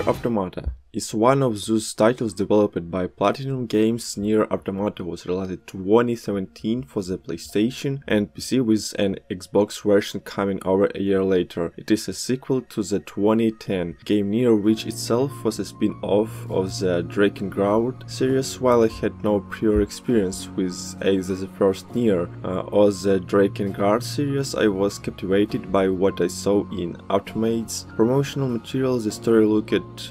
NieR Automata is one of those titles developed by Platinum Games. NieR Automata was released in 2017 for the PlayStation and PC, with an Xbox version coming over a year later. It is a sequel to the 2010 game NieR, which itself was a spin-off of the Drakengard series. While I had no prior experience with either the first NieR or the Drakengard series, I was captivated by what I saw in Automate's promotional material. The story looked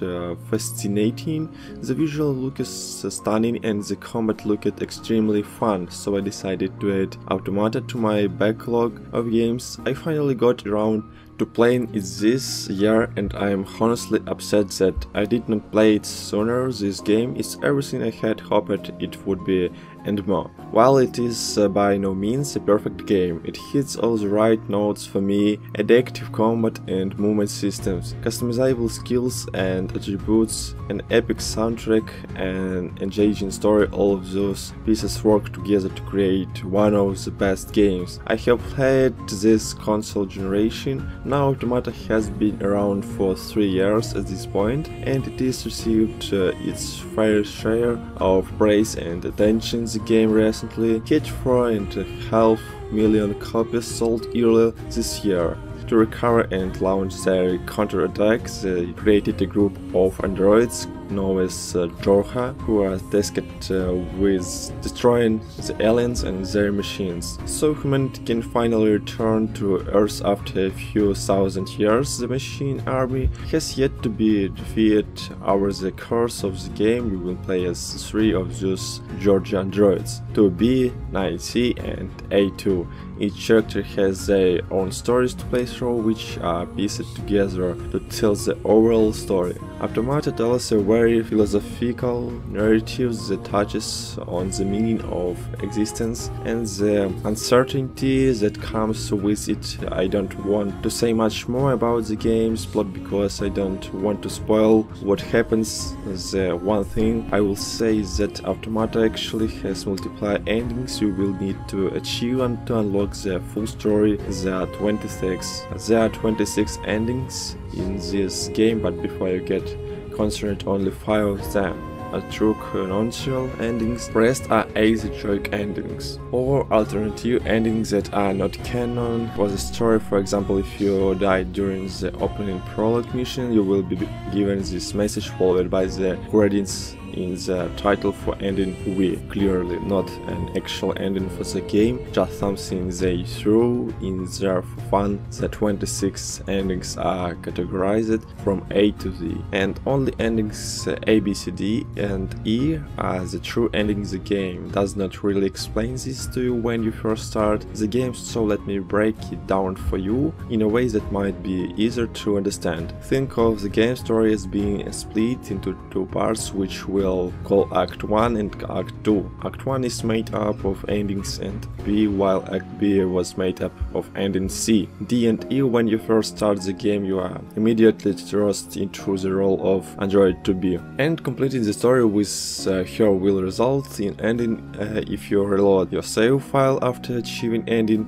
fascinating, the visual looked stunning, and the combat looked extremely fun, so I decided to add Automata to my backlog of games. I finally got around to playing it this year, and I am honestly upset that I did not play it sooner. This game is everything I had hoped it would be and more. While it is by no means a perfect game, it hits all the right notes for me: addictive combat and movement systems, customizable skills and attributes, an epic soundtrack, and engaging story. All of those pieces work together to create one of the best games I have played this console generation. Now Automata has been around for 3 years at this point, and it has received its fair share of praise and attention. The game recently hit 4.5 million copies sold earlier this year. To recover and launch their counterattack, they created a group of androids known as Jorha, who are tasked with destroying the aliens and their machines, so humanity can finally return to Earth after a few thousand years. The machine army has yet to be defeated. Over the course of the game, you will play as 3 of those Georgia androids: 2B, 9C, and A2. Each character has their own stories to play through, which are pieced together to tell the overall story. Automata tells a very philosophical narrative that touches on the meaning of existence and the uncertainty that comes with it. I don't want to say much more about the game's plot because I don't want to spoil what happens. The one thing I will say is that Automata actually has multiple endings you will need to achieve and to unlock the full story. There are 26 endings in this game, but before you get concerned, only 5 of them are true canonical endings. The rest are asymptotic endings or alternative endings that are not canon for the story. For example, if you die during the opening prologue mission, you will be given this message followed by the credits in the title for ending V. Clearly not an actual ending for the game, just something they threw in there for fun. The 26 endings are categorized from A to Z, and only endings A, B, C, D, and E are the true endings. The game does not really explain this to you when you first start the game, so let me break it down for you in a way that might be easier to understand. Think of the game story as being split into 2 parts, which we'll call Act 1 and Act 2. Act 1 is made up of endings and B, while Act B was made up of endings C, D, and E. When you first start the game, you are immediately thrust into the role of Android 2B, and completing the story with her will result in ending. If you reload your save file after achieving ending,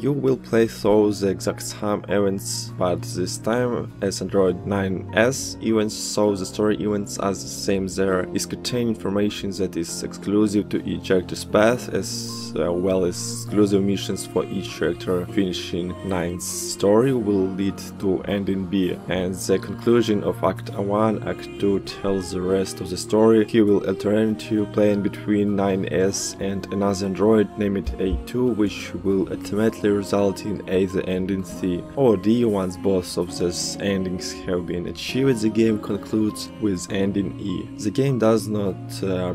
you will play through the exact same events, but this time as Android 9S events, so the story events are the same. There is contained information that is exclusive to each character's path, as well as exclusive missions for each character. Finishing 9's story will lead to ending B, and the conclusion of Act 1. Act 2 tells the rest of the story. He will alternate you playing between 9S and another android named A2, which will ultimately result in either ending C or D. Once both of those endings have been achieved, the game concludes with ending E. The game does not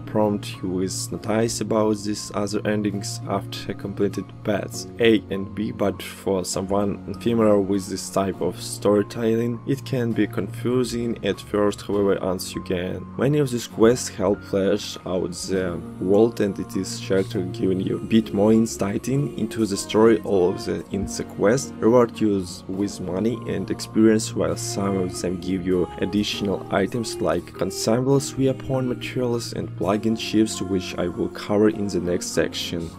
prompt you with notice about these other endings after completed paths A and B, but for someone unfamiliar with this type of storytelling, it can be confusing at first. However, once you gain many of these quests help flesh out the world, and it is character giving you a bit more insight into the story. All of the quest reward you with money and experience, while some of them give you additional items like consumables, weapon materials, and plugin chips, which I will cover in the next section.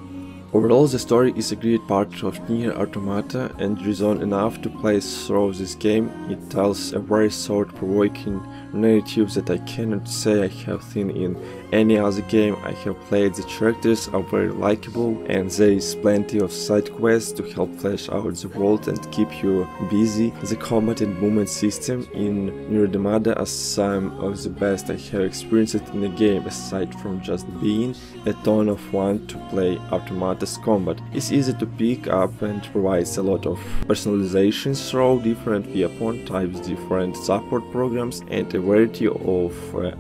Overall, the story is a great part of NieR Automata and reason enough to play through this game. It tells a very thought-provoking narrative that I cannot say I have seen in any other game I have played. The characters are very likable and there is plenty of side quests to help flesh out the world and keep you busy. The combat and movement system in NieR Automata are some of the best I have experienced in a game, aside from just being a ton of fun to play Automata's combat. It's easy to pick up and provides a lot of personalization through different weapon types, different support programs and a variety of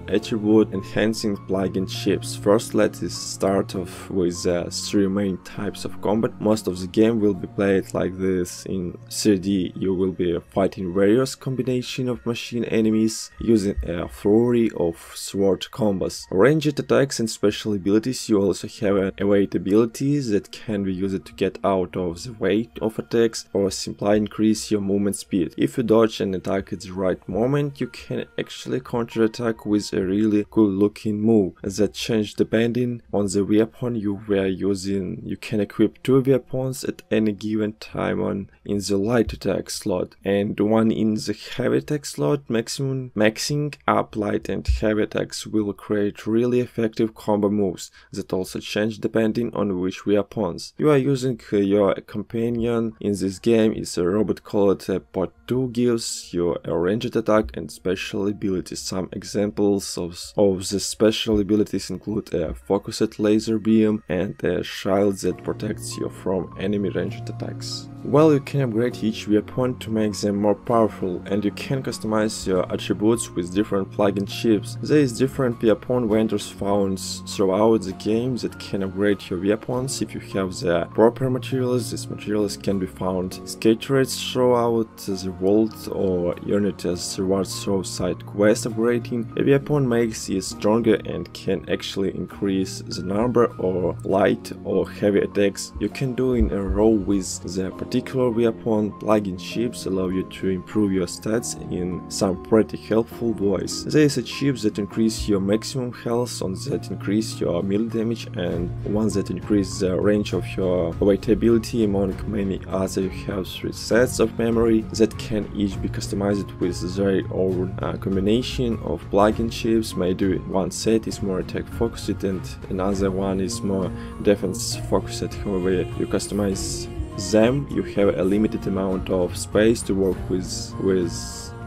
attribute enhancing plugin chips. First, let us start off with three main types of combat. Most of the game will be played like this. In 3D you will be fighting various combination of machine enemies using a flurry of sword combos, ranged attacks and special abilities. You also have evade abilities that can be used to get out of the way of attacks or simply increase your movement speed. If you dodge an attack at the right moment, you can actually counter-attack with a really cool looking move that changes depending on the weapon you were using. You can equip two weapons at any given time, one in the light attack slot and one in the heavy attack slot. Maxing up light and heavy attacks will create really effective combo moves that also change depending on which weapons you are using. Your companion in this game is a robot called Pot 2, gives you a ranged attack and special abilities. Some examples of the special abilities include a focused laser beam and a shield that protects you from enemy ranged attacks. Well, you can upgrade each weapon to make them more powerful, and you can customize your attributes with different plugin chips. There is different weapon vendors found throughout the game that can upgrade your weapons if you have the proper materials. These materials can be found scattered throughout the world or earned as rewards through side quest upgrading. A weapon makes it stronger and can actually increase the number of light or heavy attacks you can do in a row with the particular weapon. Plugin chips allow you to improve your stats in some pretty helpful ways. There is a chip that increases your maximum health, one that increases your melee damage, and one that increases the range of your weight ability. Among many others, you have three sets of memory that can each be customized with their own combination of plugin chips. Maybe one set is more attack focused and another one is more defense focused. However you customize them, you have a limited amount of space to work with,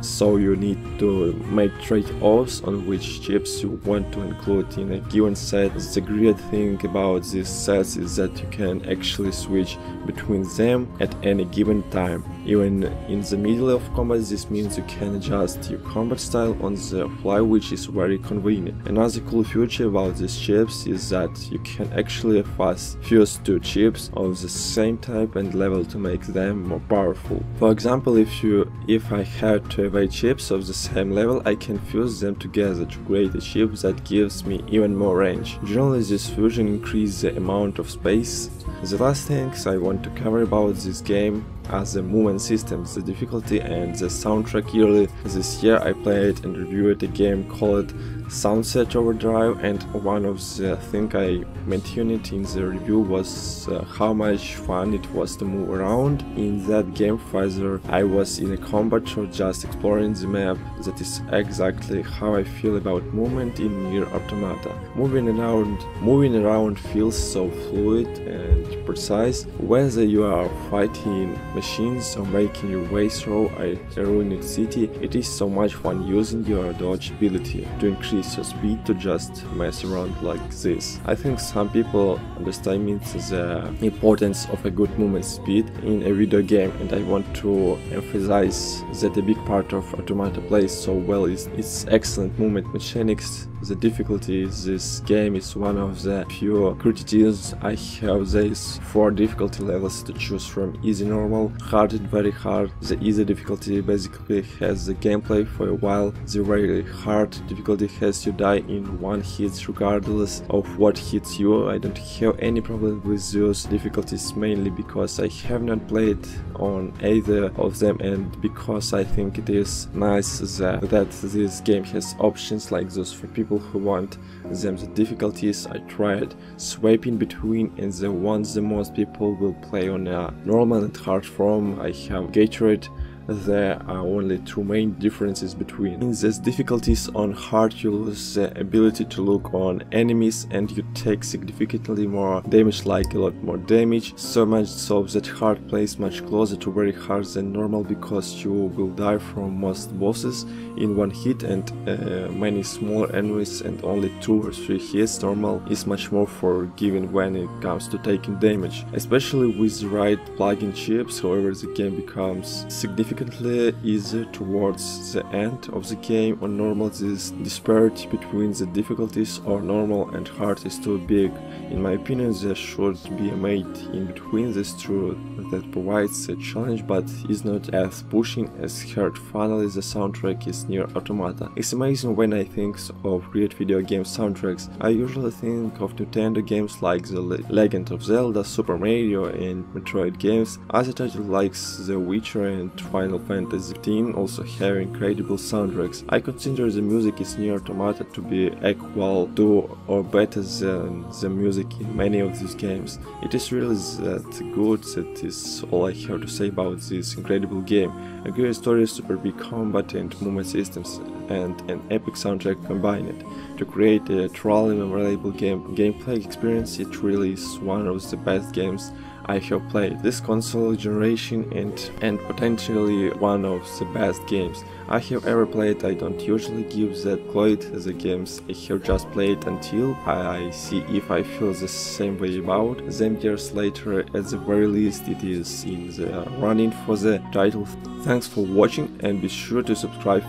so you need to make trade-offs on which chips you want to include in a given set. The great thing about these sets is that you can actually switch between them at any given time. Even in the middle of combat, this means you can adjust your combat style on the fly, which is very convenient. Another cool feature about these chips is that you can actually fuse two chips of the same type and level to make them more powerful. For example, if I have to evade chips of the same level, I can fuse them together to create a chip that gives me even more range. Generally, this fusion increases the amount of space. The last things I want to cover about this game are the movement systems, the difficulty and the soundtrack. Early this year I played and reviewed a game called Sunset Overdrive, and one of the things I mentioned in the review was how much fun it was to move around in that game, whether I was in a combat or just exploring the map. That is exactly how I feel about movement in NieR Automata. Moving around feels so fluid and precise. Whether you are fighting machines or making your way through a ruined city, it is so much fun using your dodge ability to increase your speed to just mess around like this. I think some people underestimate the importance of a good movement speed in a video game, and I want to emphasize that a big part of Automata plays so well is its excellent movement mechanics. The difficulty in this game is one of the few criticisms I have. There is 4 difficulty levels to choose from: easy, normal, hard and very hard. The easy difficulty basically has the gameplay for a while. The very hard difficulty has you die in one hit regardless of what hits you. I don't have any problem with those difficulties, mainly because I have not played on either of them, and because I think it is nice that this game has options like those for people who want them. The difficulties I tried swiping between, and the ones the most people will play on a normal and hard form I have gathered. There are only two main differences between. In these difficulties on hard, you lose the ability to look on enemies and you take significantly more damage, like a lot more damage, so much so that hard plays much closer to very hard than normal, because you will die from most bosses in one hit and many smaller enemies and only 2 or 3 hits. Normal is much more forgiving when it comes to taking damage, especially with the right plugin chips. However, the game becomes significantly easier towards the end of the game. On normal, this disparity between the difficulties or normal and hard is too big. In my opinion, there should be a mate in between these two that provides a challenge but is not as pushing as hard. Finally, the soundtrack is NieR Automata. It's amazing when I think of great video game soundtracks. I usually think of Nintendo games like The Legend of Zelda, Super Mario and Metroid games. Other titles like The Witcher and Final Fantasy XV also have incredible soundtracks. I consider the music in NieR Automata to be equal to or better than the music in many of these games. It is really that good. That is all I have to say about this incredible game. A great story, super big combat and movement systems, and an epic soundtrack combined to create a truly memorable gameplay experience. It really is one of the best games I have played this console generation, and potentially one of the best games I have ever played. I don't usually give that credit to the games I have just played until I see if I feel the same way about them years later. At the very least, it is in the running for the title. Thanks for watching and be sure to subscribe.